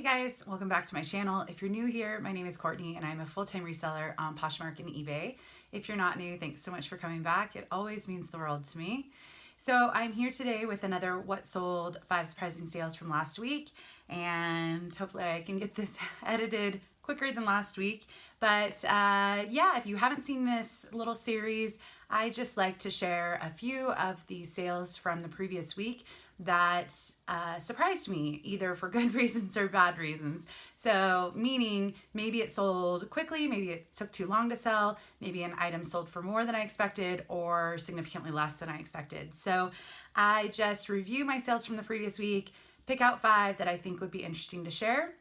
guys, welcome back to my channel. If you're new here, my name is Courtney and I'm a full-time reseller on Poshmark and eBay. If you're not new, thanks so much for coming back. It always means the world to me. So I'm here today with another What Sold 5 Surprising Sales from last week, and hopefully I can get this edited quicker than last week. But yeah, if you haven't seen this little series, I just like to share a few of the sales from the previous week that surprised me, either for good reasons or bad reasons. So meaning maybe it sold quickly, maybe it took too long to sell, maybe an item sold for more than I expected or significantly less than I expected. So I just review my sales from the previous week, pick out 5 that I think would be interesting to share,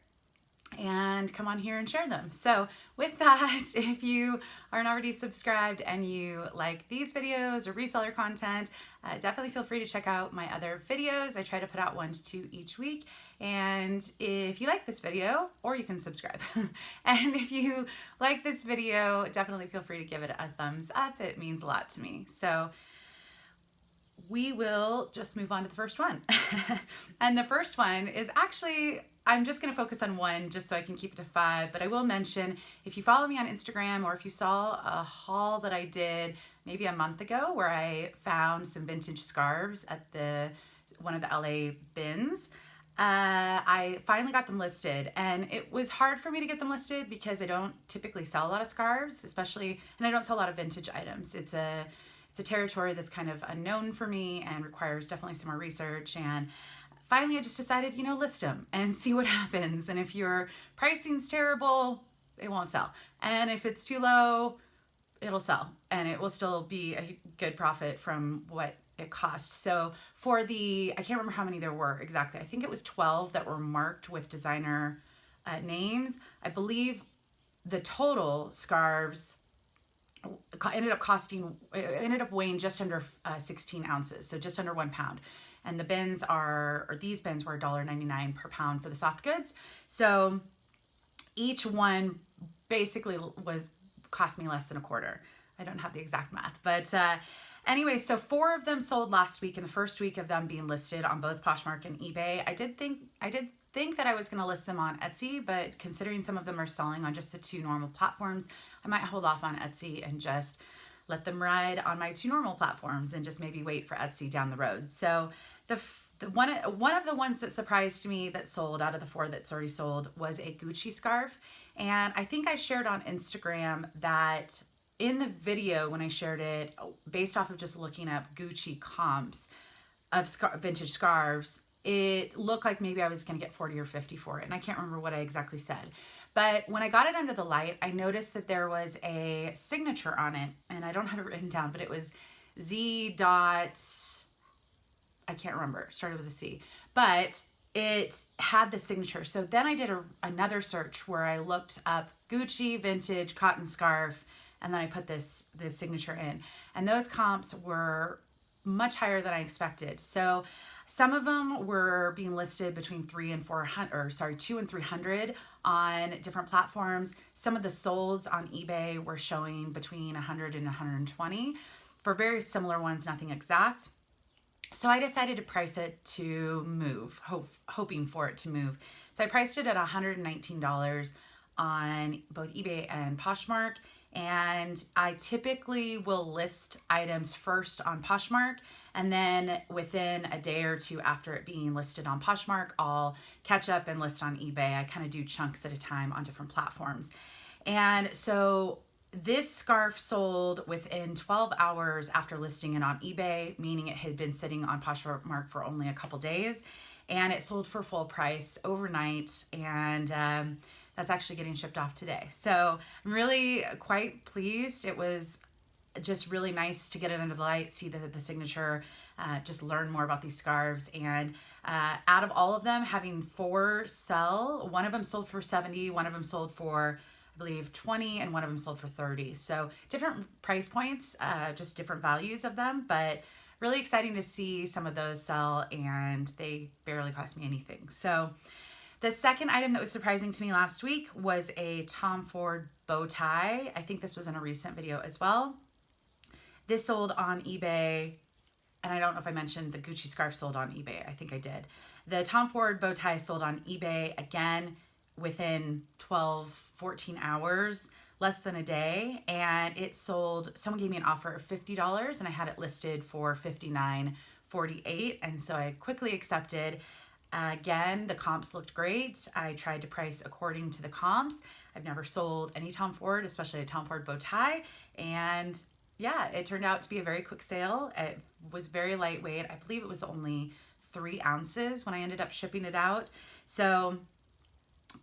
and come on here and share them. So with that, if you aren't already subscribed and you like these videos or reseller content, definitely feel free to check out my other videos. I try to put out 1 to 2 each week. And if you like this video, or you can subscribe. And if you like this video, definitely feel free to give it a thumbs up. It means a lot to me. So we will just move on to the first one. And the first one is actually, I'm just going to focus on 1 just so I can keep it to 5, but I will mention, if you follow me on Instagram or if you saw a haul that I did maybe a month ago where I found some vintage scarves at one of the LA bins, I finally got them listed, and it was hard for me to get them listed because I don't typically sell a lot of scarves, especially, and I don't sell a lot of vintage items. It's a territory that's kind of unknown for me and requires definitely some more research. And finally I just decided, list them and see what happens. And if your pricing's terrible, it won't sell. And if it's too low, it'll sell, and it will still be a good profit from what it cost. So for I can't remember how many there were exactly. I think it was 12 that were marked with designer names. I believe the total scarves ended up weighing just under 16 ounces, so just under 1 pound. And these bins were $1.99 per pound for the soft goods. So each one basically cost me less than a quarter. I don't have the exact math, but anyway, so 4 of them sold last week in the first week of them being listed on both Poshmark and eBay. I did think that I was going to list them on Etsy, but considering some of them are selling on just the 2 normal platforms, I might hold off on Etsy and just let them ride on my 2 normal platforms and just maybe wait for Etsy down the road. So one of the ones that surprised me that sold out of the 4 that's already sold was a Gucci scarf. And I think I shared on Instagram that in the video when I shared it, based off of just looking up Gucci comps of vintage scarves, it looked like maybe I was going to get 40 or 50 for it. And I can't remember what I exactly said. But when I got it under the light, I noticed that there was a signature on it. And I don't have it written down, but it was Z. I can't remember. It started with a C. But it had the signature. So then I did another search where I looked up Gucci vintage cotton scarf, and then I put this signature in. And those comps were much higher than I expected. So some of them were being listed between 2 and 300 on different platforms. Some of the solds on eBay were showing between 100 and 120 for very similar ones, nothing exact. So I decided to price it to move, hoping for it to move. So I priced it at $119 on both eBay and Poshmark. And I typically will list items first on Poshmark, and then within a day or 2 after it being listed on Poshmark, I'll catch up and list on eBay. I kind of do chunks at a time on different platforms. And so this scarf sold within 12 hours after listing it on eBay, meaning it had been sitting on Poshmark for only a couple days, and it sold for full price overnight. And that's actually getting shipped off today. So I'm really quite pleased. It was just really nice to get it under the light, see the signature, just learn more about these scarves. And out of all of them, having 4 sell, 1 of them sold for 70, 1 of them sold for, I believe, 20, and 1 of them sold for 30. So different price points, just different values of them, but really exciting to see some of those sell, and they barely cost me anything. So the second item that was surprising to me last week was a Tom Ford bow tie. I think this was in a recent video as well. This sold on eBay, and I don't know if I mentioned the Gucci scarf sold on eBay. I think I did. The Tom Ford bow tie sold on eBay again within 12, 14 hours, less than a day. And it sold, someone gave me an offer of $50 and I had it listed for $59.48. And so I quickly accepted. Again, the comps looked great. I tried to price according to the comps. I've never sold any Tom Ford, especially a Tom Ford bow tie. And yeah, it turned out to be a very quick sale. It was very lightweight. I believe it was only 3 ounces when I ended up shipping it out. So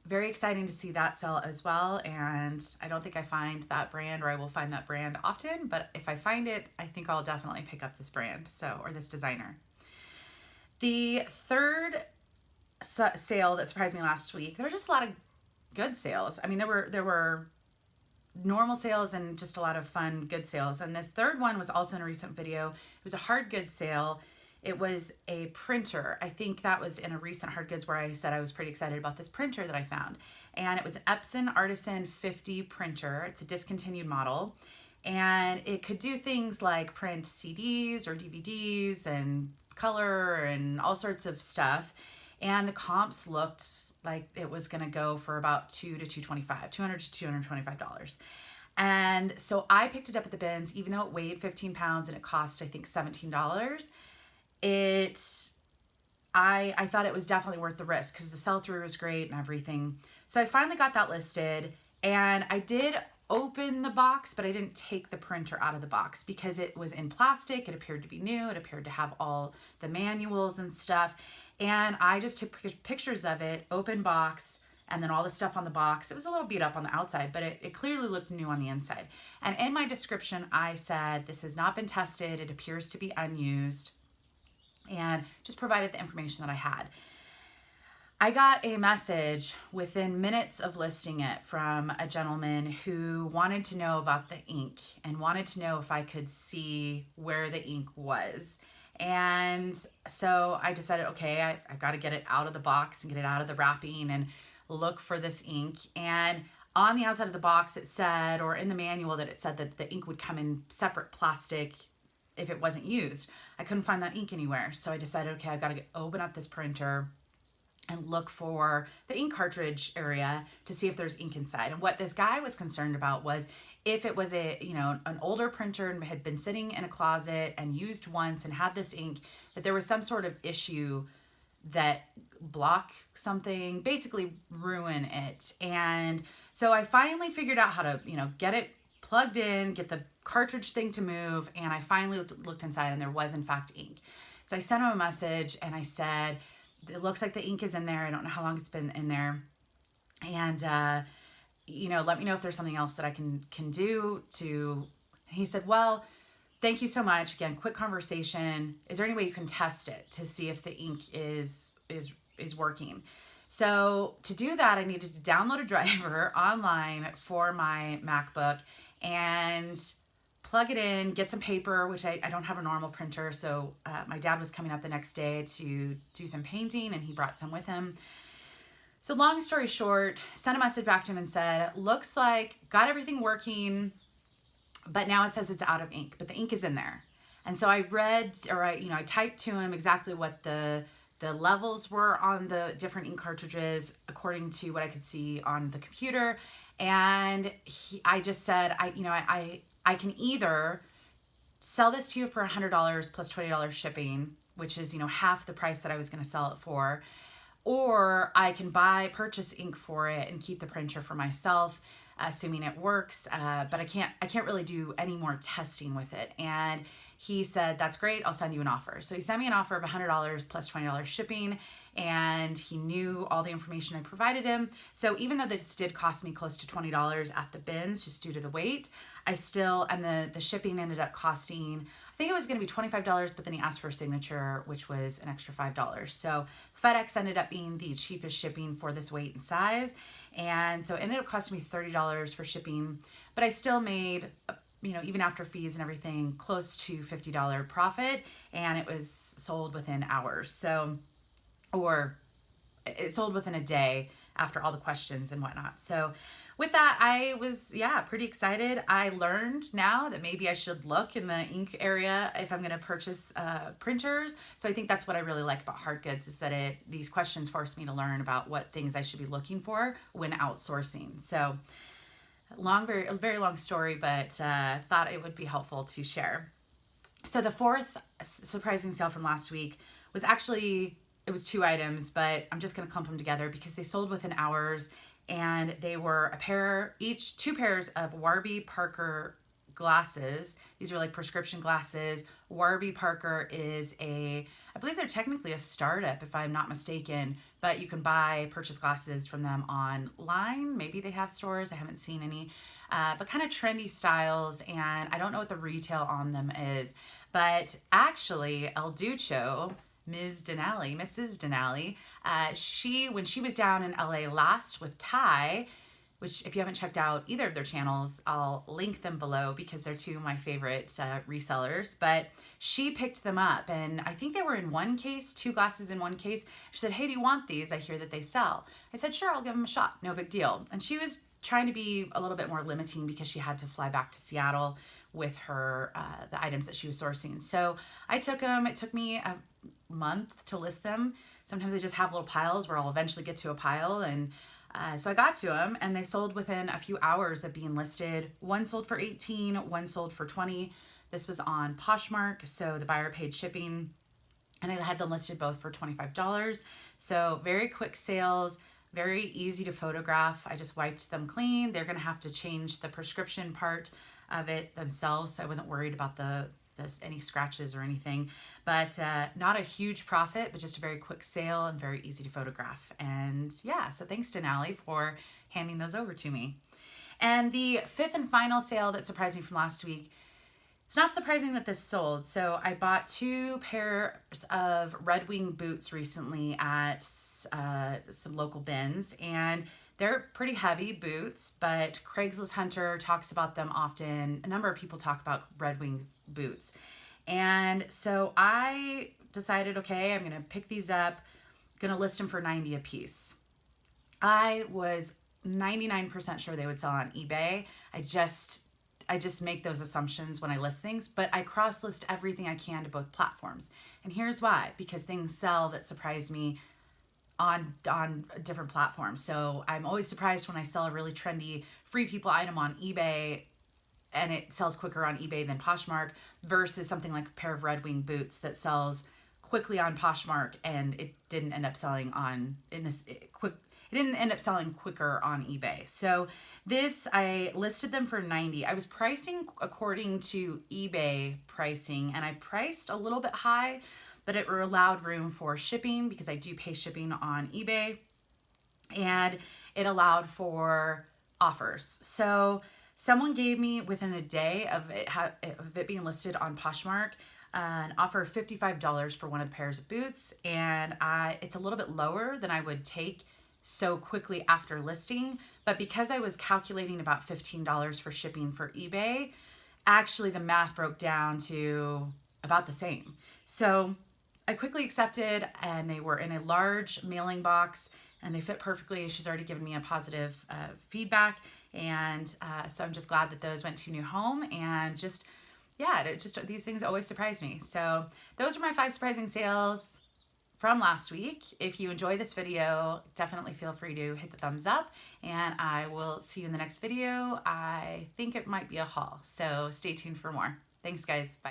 very exciting to see that sell as well. And I don't think I find that brand, or I will find that brand often, but if I find it, I think I'll definitely pick up this brand, or this designer. The third sale that surprised me last week, there were just a lot of good sales. I mean, there were normal sales and just a lot of fun, good sales. And this third one was also in a recent video. It was a hard goods sale. It was a printer. I think that was in a recent hard goods where I said I was pretty excited about this printer that I found. And it was an Epson Artisan 50 printer. It's a discontinued model. And it could do things like print CDs or DVDs and color and all sorts of stuff. And the comps looked like it was going to go for about $200 to $225. And so I picked it up at the bins, even though it weighed 15 pounds and it cost, I think, $17. I thought it was definitely worth the risk because the sell-through was great and everything. So I finally got that listed, and I did open the box, but I didn't take the printer out of the box because it was in plastic. It appeared to be new. It appeared to have all the manuals and stuff. And I just took pictures of it, open box, and then all the stuff on the box. It was a little beat up on the outside, but it clearly looked new on the inside. And in my description, I said, this has not been tested. It appears to be unused, and just provided the information that I had. I got a message within minutes of listing it from a gentleman who wanted to know about the ink and wanted to know if I could see where the ink was. And so I decided, okay, I've got to get it out of the box and get it out of the wrapping and look for this ink. And on the outside of the box, it said, or in the manual, that it said that the ink would come in separate plastic if it wasn't used. I couldn't find that ink anywhere. So I decided, okay, I've got to open up this printer and look for the ink cartridge area to see if there's ink inside. And what this guy was concerned about was if it was an older printer and had been sitting in a closet and used once and had this ink, that there was some sort of issue that block something, basically ruin it. And so I finally figured out how to, get it plugged in, get the cartridge thing to move, and I finally looked inside and there was in fact ink. So I sent him a message and I said, it looks like the ink is in there. I don't know how long it's been in there. And, let me know if there's something else that I can do to, he said, well, thank you so much. Again, quick conversation. Is there any way you can test it to see if the ink is working? So to do that, I needed to download a driver online for my MacBook and plug it in, get some paper, which I don't have a normal printer. So my dad was coming up the next day to do some painting and he brought some with him. So long story short, sent a message back to him and said, looks like got everything working, but now it says it's out of ink, but the ink is in there. And so I I typed to him exactly what the levels were on the different ink cartridges according to what I could see on the computer. And I just said, I can either sell this to you for $100 plus $20 shipping, which is, half the price that I was going to sell it for, or I can purchase ink for it and keep the printer for myself, assuming it works. But I can't really do any more testing with it. And he said, that's great. I'll send you an offer. So he sent me an offer of $100 plus $20 shipping. And he knew all the information I provided him. So even though this did cost me close to $20 at the bins, just due to the weight, and the shipping ended up costing, I think it was going to be $25, but then he asked for a signature, which was an extra $5. So FedEx ended up being the cheapest shipping for this weight and size. And so it ended up costing me $30 for shipping, but I still made, even after fees and everything, close to $50 profit. And it was sold within hours. Or it sold within a day. after all the questions and whatnot. So with that, I was, pretty excited. I learned now that maybe I should look in the ink area if I'm going to purchase printers. So I think that's what I really like about hard goods, is that these questions forced me to learn about what things I should be looking for when outsourcing. So very long story, but thought it would be helpful to share. So the fourth surprising sale from last week was actually, it was 2 items, but I'm just going to clump them together because they sold within hours, and they were each 2 pairs of Warby Parker glasses. These are like prescription glasses. Warby Parker is I believe they're technically a startup if I'm not mistaken, but you can purchase glasses from them online. Maybe they have stores. I haven't seen any, but kind of trendy styles, and I don't know what the retail on them is, but actually El Ducho, Mrs. Denali, when she was down in LA last with Ty, which if you haven't checked out either of their channels, I'll link them below because they're 2 of my favorite resellers, but she picked them up, and I think they were in 1 case, 2 glasses in 1 case. She said, "Hey, do you want these? I hear that they sell." I said, "Sure, I'll give them a shot. No big deal." And she was trying to be a little bit more limiting because she had to fly back to Seattle with her, the items that she was sourcing. So I took them. It took me a month to list them. Sometimes I just have little piles where I'll eventually get to a pile, and so I got to them, and they sold within a few hours of being listed. 1 sold for $18, 1 sold for $20. This was on Poshmark, so the buyer paid shipping, and I had them listed both for $25. So very quick sales, very easy to photograph. I just wiped them clean. They're going to have to change the prescription part of it themselves, so I wasn't worried about any scratches or anything, but not a huge profit, but just a very quick sale and very easy to photograph. And so thanks to Nally for handing those over to me. And the 5th and final sale that surprised me from last week, it's not surprising that this sold. So I bought 2 pairs of Red Wing boots recently at some local bins, and they're pretty heavy boots, but Craigslist Hunter talks about them often. A number of people talk about Red Wing boots. And so I decided, okay, I'm going to pick these up, going to list them for $90 a piece. I was 99% sure they would sell on eBay. I just make those assumptions when I list things, but I cross-list everything I can to both platforms. And here's why: because things sell that surprise me on different platforms. So I'm always surprised when I sell a really trendy Free People item on eBay and it sells quicker on eBay than Poshmark, versus something like a pair of Red Wing boots that sells quickly on Poshmark and it didn't end up selling quicker on eBay. So I listed them for $90. I was pricing according to eBay pricing, and I priced a little bit high, but it allowed room for shipping because I do pay shipping on eBay, and it allowed for offers. So someone gave me, within a day of it being listed on Poshmark, an offer of $55 for 1 of the pairs of boots, and it's a little bit lower than I would take so quickly after listing, but because I was calculating about $15 for shipping for eBay, actually the math broke down to about the same. So I quickly accepted, and they were in a large mailing box, and they fit perfectly. She's already given me a positive feedback, and so I'm just glad that those went to a new home, and these things always surprise me. So those are my 5 surprising sales from last week. If you enjoy this video, definitely feel free to hit the thumbs up, and I will see you in the next video. I think it might be a haul, so stay tuned for more. Thanks, guys. Bye.